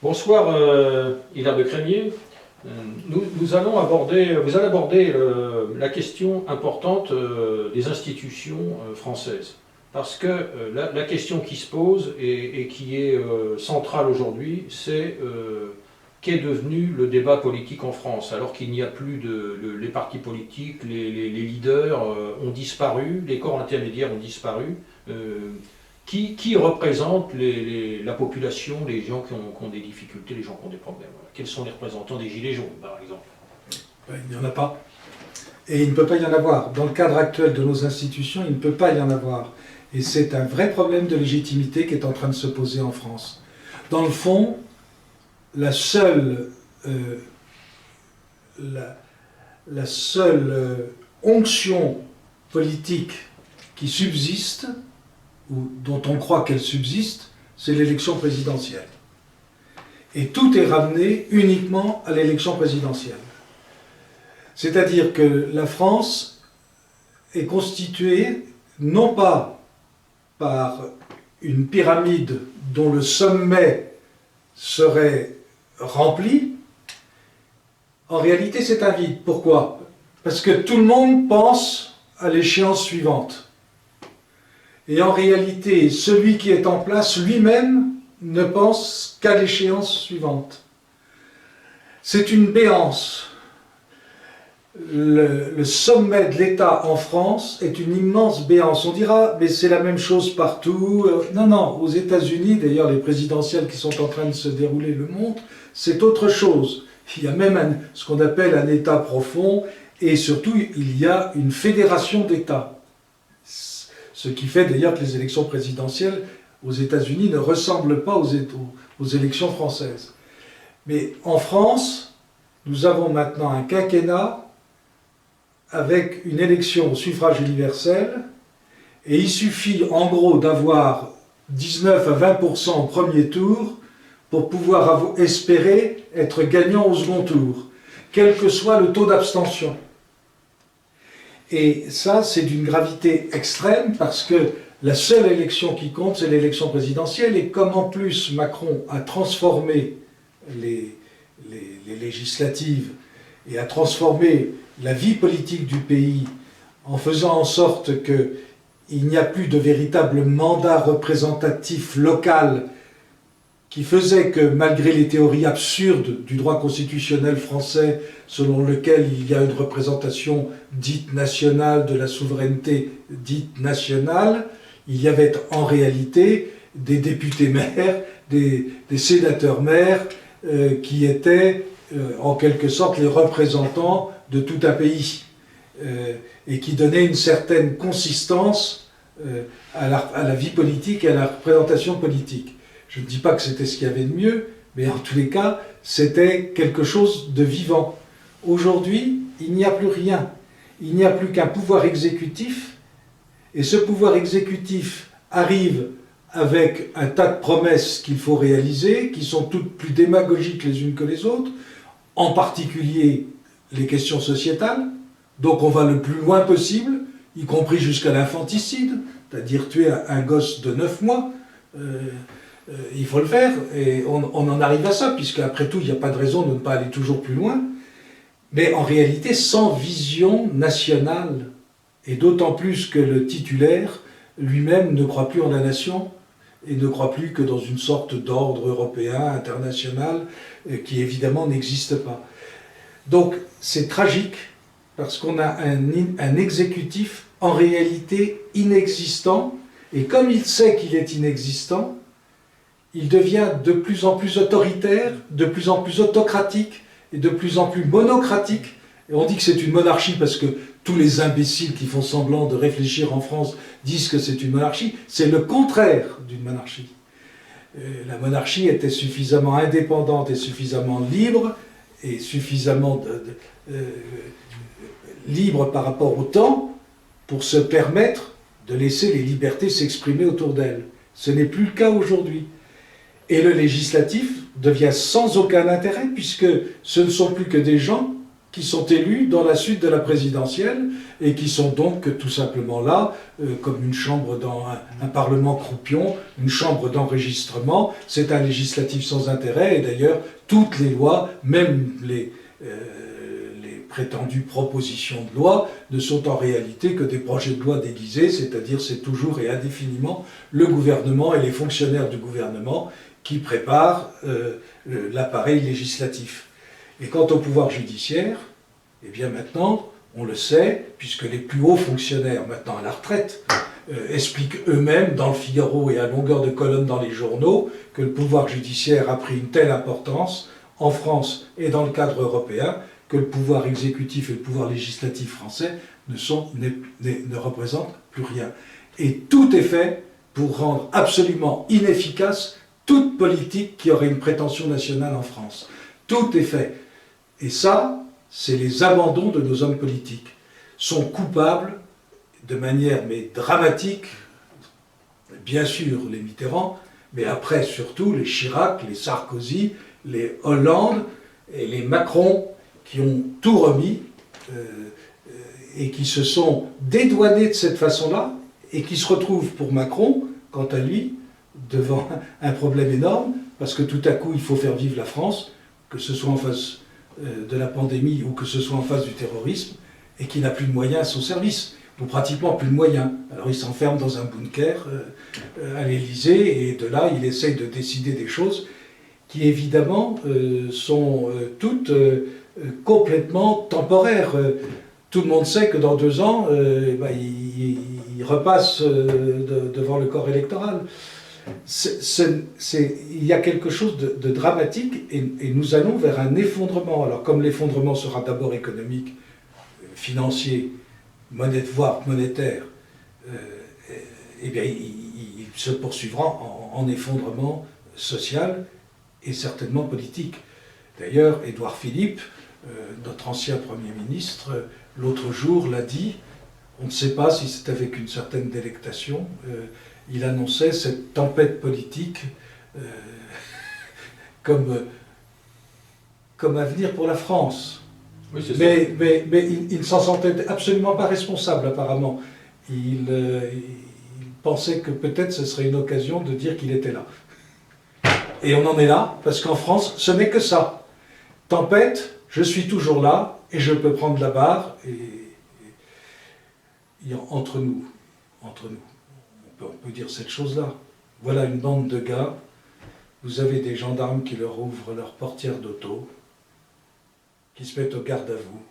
Bonsoir, Hilaire de Crémier. Vous allez aborder la question importante des institutions françaises. Parce que la question qui se pose et qui est centrale aujourd'hui, c'est qu'est devenu le débat politique en France, alors qu'il n'y a plus les partis politiques, les leaders ont disparu, les corps intermédiaires ont disparu. Qui représente la population, les gens qui ont des difficultés, les gens qui ont des problèmes. Voilà. Quels sont les représentants des Gilets jaunes, par exemple? Il n'y en a pas. Et il ne peut pas y en avoir. Dans le cadre actuel de nos institutions, il ne peut pas y en avoir. Et c'est un vrai problème de légitimité qui est en train de se poser en France. Dans le fond, la seule onction politique qui subsiste, ou dont on croit qu'elle subsiste, c'est l'élection présidentielle. Et tout est ramené uniquement à l'élection présidentielle. C'est-à-dire que la France est constituée non pas par une pyramide dont le sommet serait rempli. En réalité, c'est un vide. Pourquoi? Parce que tout le monde pense à l'échéance suivante. Et en réalité, celui qui est en place lui-même ne pense qu'à l'échéance suivante. C'est une béance. Le sommet de l'État en France est une immense béance. On dira, mais c'est la même chose partout. Non, non, aux États-Unis, d'ailleurs les présidentielles qui sont en train de se dérouler le montrent, c'est autre chose. Il y a même ce qu'on appelle un État profond, et surtout il y a une fédération d'États. Ce qui fait d'ailleurs que les élections présidentielles aux États-Unis ne ressemblent pas aux élections françaises. Mais en France, nous avons maintenant un quinquennat avec une élection au suffrage universel, et il suffit en gros d'avoir 19 à 20% au premier tour pour pouvoir espérer être gagnant au second tour, quel que soit le taux d'abstention. Et ça, c'est d'une gravité extrême parce que la seule élection qui compte, c'est l'élection présidentielle. Et comme en plus Macron a transformé les législatives et a transformé la vie politique du pays en faisant en sorte qu'il n'y a plus de véritable mandat représentatif local qui faisait que, malgré les théories absurdes du droit constitutionnel français, selon lequel il y a une représentation dite nationale de la souveraineté dite nationale, il y avait en réalité des députés maires, des sénateurs maires, qui étaient en quelque sorte les représentants de tout un pays, et qui donnaient une certaine consistance à la vie politique et à la représentation politique. Je ne dis pas que c'était ce qu'il y avait de mieux, mais en tous les cas, c'était quelque chose de vivant. Aujourd'hui, il n'y a plus rien. Il n'y a plus qu'un pouvoir exécutif, et ce pouvoir exécutif arrive avec un tas de promesses qu'il faut réaliser, qui sont toutes plus démagogiques les unes que les autres, en particulier les questions sociétales. Donc on va le plus loin possible, y compris jusqu'à l'infanticide, c'est-à-dire tuer un gosse de 9 mois. Il faut le faire, et on en arrive à ça, puisque après tout, il n'y a pas de raison de ne pas aller toujours plus loin, mais en réalité sans vision nationale, et d'autant plus que le titulaire lui-même ne croit plus en la nation, et ne croit plus que dans une sorte d'ordre européen, international, qui évidemment n'existe pas. Donc c'est tragique, parce qu'on a un exécutif en réalité inexistant, et comme il sait qu'il est inexistant, il devient de plus en plus autoritaire, de plus en plus autocratique et de plus en plus monocratique. Et on dit que c'est une monarchie parce que tous les imbéciles qui font semblant de réfléchir en France disent que c'est une monarchie. C'est le contraire d'une monarchie. La monarchie était suffisamment indépendante et suffisamment libre, et suffisamment libre par rapport au temps pour se permettre de laisser les libertés s'exprimer autour d'elle. Ce n'est plus le cas aujourd'hui. Et le législatif devient sans aucun intérêt, puisque ce ne sont plus que des gens qui sont élus dans la suite de la présidentielle et qui sont donc tout simplement là, comme une chambre dans un parlement croupion, une chambre d'enregistrement. C'est un législatif sans intérêt et d'ailleurs toutes les lois, même les prétendues propositions de loi, ne sont en réalité que des projets de loi déguisés, c'est-à-dire c'est toujours et indéfiniment le gouvernement et les fonctionnaires du gouvernement qui préparent l'appareil législatif. Et quant au pouvoir judiciaire, eh bien maintenant, on le sait, puisque les plus hauts fonctionnaires, maintenant à la retraite, expliquent eux-mêmes dans le Figaro et à longueur de colonne dans les journaux que le pouvoir judiciaire a pris une telle importance en France et dans le cadre européen que le pouvoir exécutif et le pouvoir législatif français ne représentent plus rien. Et tout est fait pour rendre absolument inefficace toute politique qui aurait une prétention nationale en France. Tout est fait. Et ça, c'est les abandons de nos hommes politiques. Sont coupables de manière dramatique, bien sûr les Mitterrand, mais après surtout les Chirac, les Sarkozy, les Hollande et les Macron qui ont tout remis et qui se sont dédouanés de cette façon-là et qui se retrouvent pour Macron, quant à lui, devant un problème énorme, parce que tout à coup il faut faire vivre la France, que ce soit en face de la pandémie ou que ce soit en face du terrorisme, et qui n'a plus de moyens à son service, ou pratiquement plus de moyens. Alors il s'enferme dans un bunker à l'Élysée, et de là il essaye de décider des choses qui évidemment sont toutes complètement temporaires. Tout le monde sait que dans 2 ans, il repasse devant le corps électoral. Il y a quelque chose de dramatique et nous allons vers un effondrement. Alors comme l'effondrement sera d'abord économique, financier, voire monétaire, eh bien, il se poursuivra en effondrement social et certainement politique. D'ailleurs, Édouard Philippe, notre ancien Premier ministre, l'autre jour l'a dit, on ne sait pas si c'est avec une certaine délectation, il annonçait cette tempête politique comme avenir pour la France. Oui, c'est mais il ne s'en sentait absolument pas responsable apparemment. Il pensait que peut-être ce serait une occasion de dire qu'il était là. Et on en est là, parce qu'en France, ce n'est que ça. Tempête, je suis toujours là, et je peux prendre la barre, et entre nous, on peut dire cette chose-là. Voilà une bande de gars, vous avez des gendarmes qui leur ouvrent leur portière d'auto, qui se mettent au garde à vous.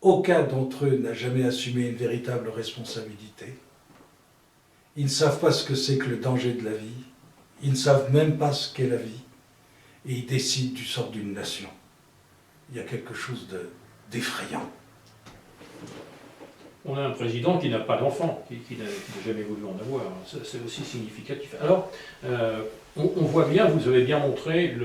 Aucun d'entre eux n'a jamais assumé une véritable responsabilité. Ils ne savent pas ce que c'est que le danger de la vie. Ils ne savent même pas ce qu'est la vie. Et ils décident du sort d'une nation. Il y a quelque chose d'effrayant. On a un président qui n'a pas d'enfant, qui n'a jamais voulu en avoir. C'est aussi significatif. Alors, on voit bien, vous avez bien montré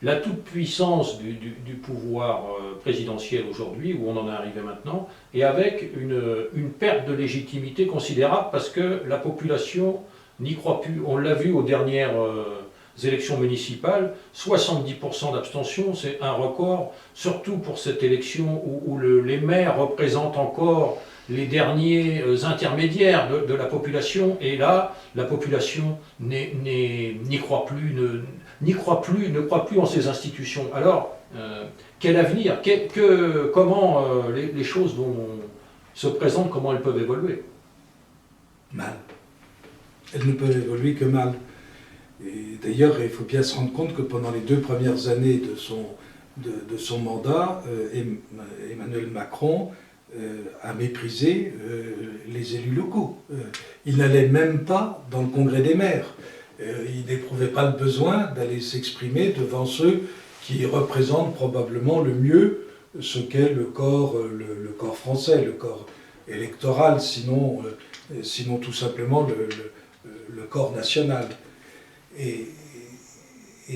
la toute-puissance du pouvoir présidentiel aujourd'hui, où on en est arrivé maintenant, et avec une perte de légitimité considérable, parce que la population n'y croit plus. On l'a vu aux dernières élections municipales, 70% d'abstention, c'est un record, surtout pour cette élection où les maires représentent encore les derniers intermédiaires de la population, et là, la population n'y croit plus, ne croit plus en ces institutions. Alors, quel avenir, comment les choses se présentent, comment elles peuvent évoluer? Mal. Elles ne peuvent évoluer que mal. Et d'ailleurs, il faut bien se rendre compte que pendant les 2 premières années de son mandat, Emmanuel Macron a méprisé les élus locaux. Il n'allait même pas dans le congrès des maires. Il n'éprouvait pas le besoin d'aller s'exprimer devant ceux qui représentent probablement le mieux ce qu'est le corps français, le corps électoral, sinon tout simplement le corps national. Et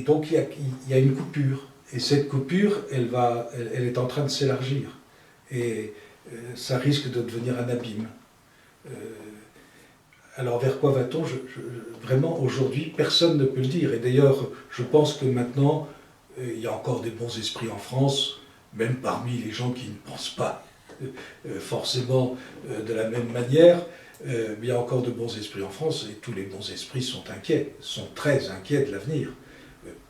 donc il y a une coupure. Et cette coupure, elle est en train de s'élargir. Et ça risque de devenir un abîme. Alors vers quoi va-t-on? Vraiment, aujourd'hui, personne ne peut le dire. Et d'ailleurs, je pense que maintenant, il y a encore des bons esprits en France même parmi les gens qui ne pensent pas forcément de la même manière, il y a encore de bons esprits en France, et tous les bons esprits sont inquiets, sont très inquiets de l'avenir.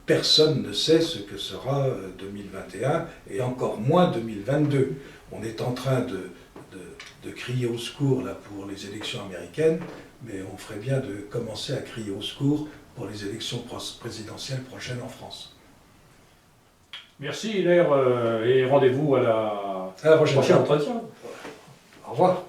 Personne ne sait ce que sera 2021, et encore moins 2022. On est en train de crier au secours là, pour les élections américaines, mais on ferait bien de commencer à crier au secours pour les élections présidentielles prochaines en France. Merci Hilaire, et rendez-vous à la À la prochaine prochaine fois. entretien. Au revoir.